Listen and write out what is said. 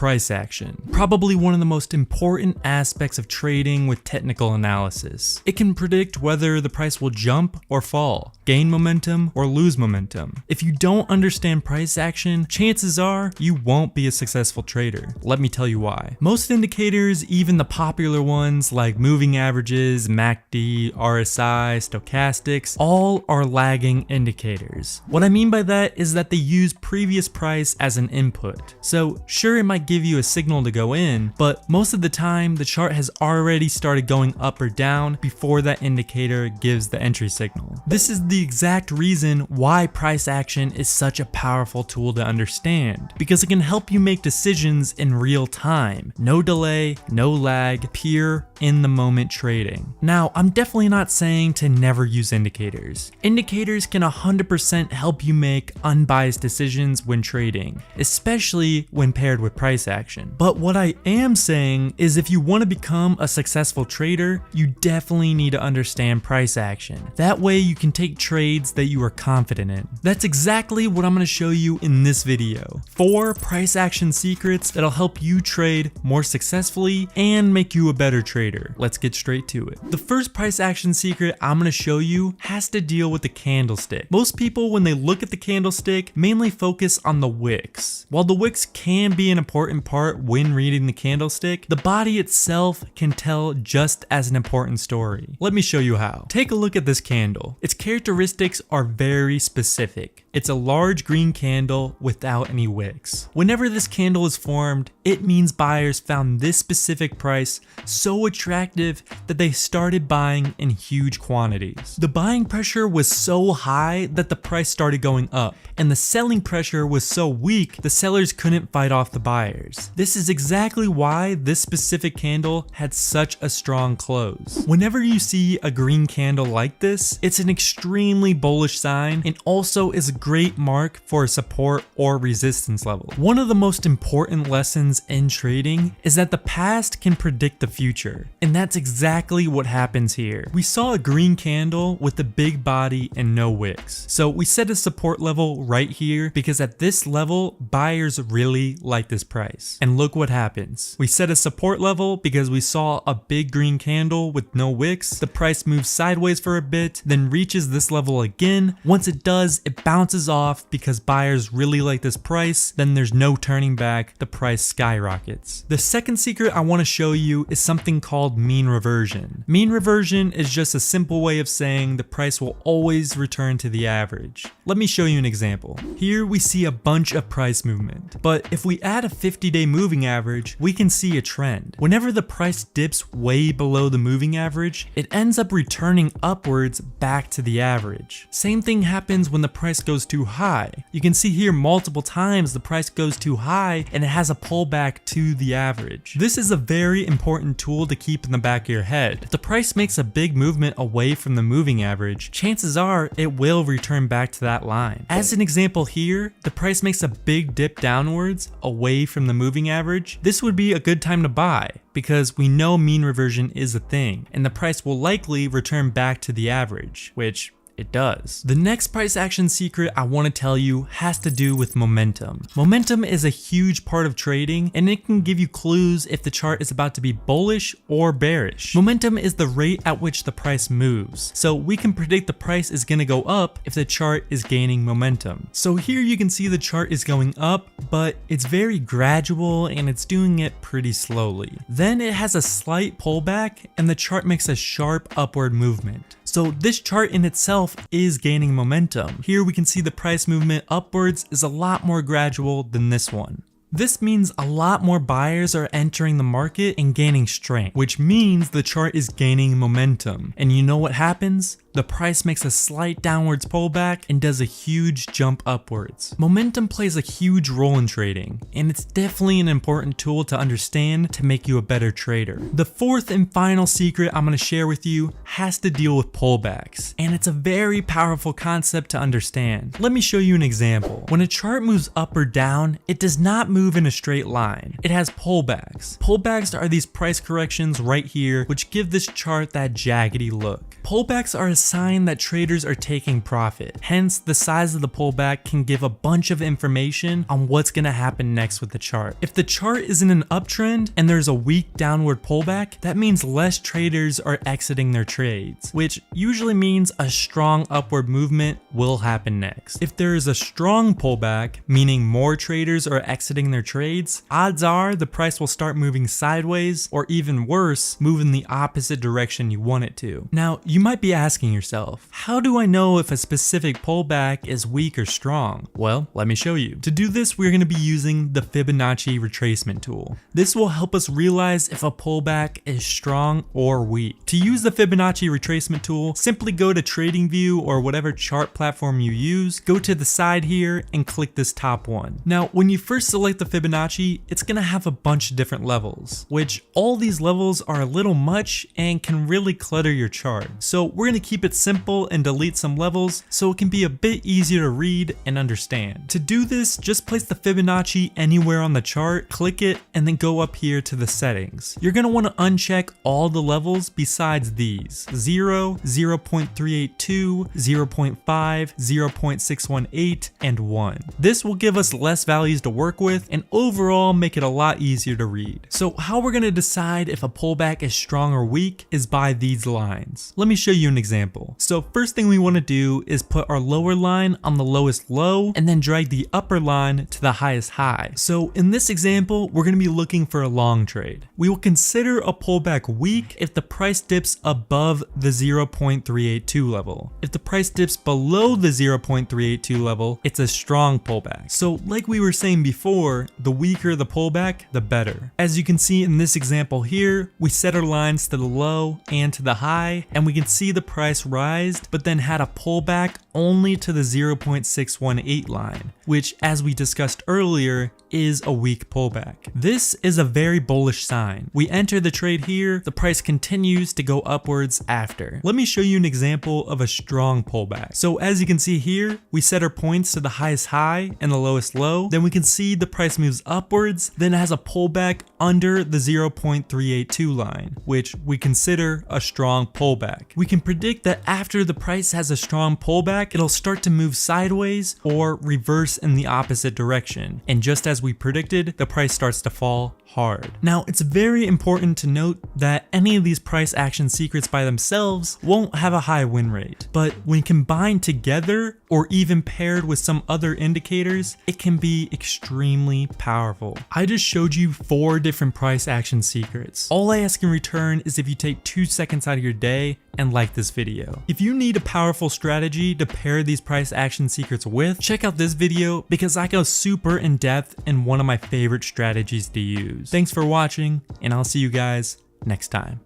price action, probably one of the most important aspects of trading with technical analysis. It can predict whether the price will jump or fall, gain momentum or lose momentum. If you don't understand price action, chances are you won't be a successful trader. Let me tell you why. Most indicators, even the popular ones like moving averages, MACD, RSI, stochastics, all are lagging indicators. What I mean by that is that they use previous price as an input. So sure, it might give you a signal to go in, but most of the time the chart has already started going up or down before that indicator gives the entry signal. This is the exact reason why price action is such a powerful tool to understand, because it can help you make decisions in real time. No delay, no lag, pure in the moment trading. Now, I'm definitely not saying to never use indicators. Indicators can 100% help you make unbiased decisions when trading, especially when paired with price action. But what I am saying is if you want to become a successful trader, you definitely need to understand price action. That way you can take trades that you are confident in. That's exactly what I'm going to show you in this video. 4 price action secrets that'll help you trade more successfully and make you a better trader. Let's get straight to it. The first price action secret I'm going to show you has to deal with the candlestick. Most people, when they look at the candlestick, mainly focus on the wicks. While the wicks can be an important part when reading the candlestick, the body itself can tell just as an important story. Let me show you how. Take a look at this candle. Its characteristics are very specific. It's a large green candle without any wicks. Whenever this candle is formed, it means buyers found this specific price so attractive that they started buying in huge quantities. The buying pressure was so high that the price started going up, and the selling pressure was so weak the sellers couldn't fight off the buyers. This is exactly why this specific candle had such a strong close. Whenever you see a green candle like this, it's an extremely bullish sign and also is a great mark for a support or resistance level. One of the most important lessons in trading is that the past can predict the future, and that's exactly what happens here. We saw a green candle with a big body and no wicks, so we set a support level right here because at this level buyers really like this price. And look what happens. We set a support level because we saw a big green candle with no wicks. The price moves sideways for a bit, then reaches this level again. Once it does, it bounces off because buyers really like this price, then there's no turning back, the price skyrockets. The second secret I want to show you is something called mean reversion. Mean reversion is just a simple way of saying the price will always return to the average. Let me show you an example. Here we see a bunch of price movement, but if we add a 50-day moving average, we can see a trend. Whenever the price dips way below the moving average, it ends up returning upwards back to the average. Same thing happens when the price goes too high. You can see here multiple times the price goes too high and it has a pullback to the average. This is a very important tool to keep in the back of your head. If the price makes a big movement away from the moving average, chances are it will return back to that line. As an example here, the price makes a big dip downwards away from the moving average. This would be a good time to buy because we know mean reversion is a thing and the price will likely return back to the average, which it does. The next price action secret I want to tell you has to do with momentum. Momentum is a huge part of trading and it can give you clues if the chart is about to be bullish or bearish. Momentum is the rate at which the price moves. So we can predict the price is going to go up if the chart is gaining momentum. So here you can see the chart is going up, but it's very gradual and it's doing it pretty slowly. Then it has a slight pullback and the chart makes a sharp upward movement. So this chart in itself is gaining momentum. Here we can see the price movement upwards is a lot more gradual than this one. This means a lot more buyers are entering the market and gaining strength, which means the chart is gaining momentum. And you know what happens? The price makes a slight downwards pullback and does a huge jump upwards. Momentum plays a huge role in trading, and it's definitely an important tool to understand to make you a better trader. The fourth and final secret I'm going to share with you has to deal with pullbacks, and it's a very powerful concept to understand. Let me show you an example. When a chart moves up or down, it does not move in a straight line. It has pullbacks. Pullbacks are these price corrections right here, which give this chart that jaggedy look. Pullbacks are a sign that traders are taking profit. Hence, the size of the pullback can give a bunch of information on what's gonna happen next with the chart. If the chart is in an uptrend and there's a weak downward pullback, that means less traders are exiting their trades, which usually means a strong upward movement will happen next. If there is a strong pullback, meaning more traders are exiting their trades, odds are the price will start moving sideways, or even worse, move in the opposite direction you want it to. Now, you might be asking yourself, how do I know if a specific pullback is weak or strong? Well, let me show you. To do this, we're going to be using the Fibonacci retracement tool. This will help us realize if a pullback is strong or weak. To use the Fibonacci retracement tool, simply go to TradingView or whatever chart platform you use, go to the side here and click this top one. Now, when you first select the Fibonacci, it's going to have a bunch of different levels, which all these levels are a little much and can really clutter your chart. So we're going to keep it simple and delete some levels so it can be a bit easier to read and understand. To do this, just place the Fibonacci anywhere on the chart, click it, and then go up here to the settings. You're going to want to uncheck all the levels besides these: 0, 0.382, 0.5, 0.618, and 1. This will give us less values to work with and overall make it a lot easier to read. So how we're going to decide if a pullback is strong or weak is by these lines. Let me show you an example. So first thing we want to do is put our lower line on the lowest low and then drag the upper line to the highest high. So in this example, we're going to be looking for a long trade. We will consider a pullback weak if the price dips above the 0.382 level. If the price dips below the 0.382 level, it's a strong pullback. So like we were saying before, the weaker the pullback, the better. As you can see in this example here, we set our lines to the low and to the high, and we can see the price rise, but then had a pullback only to the 0.618 line, which, as we discussed earlier, is a weak pullback. This is a very bullish sign. We enter the trade here, the price continues to go upwards after. Let me show you an example of a strong pullback. So as you can see here, we set our points to the highest high and the lowest low, then we can see the price moves upwards, then it has a pullback under the 0.382 line, which we consider a strong pullback. We can predict that after the price has a strong pullback, it'll start to move sideways or reverse in the opposite direction. And just as we predicted, the price starts to fall hard. Now, it's very important to note that any of these price action secrets by themselves won't have a high win rate, but when combined together or even paired with some other indicators, it can be extremely powerful. I just showed you 4 different price action secrets. All I ask in return is if you take 2 seconds out of your day and like this video. If you need a powerful strategy to pair these price action secrets with, check out this video because I go super in depth in one of my favorite strategies to use. Thanks for watching, and I'll see you guys next time.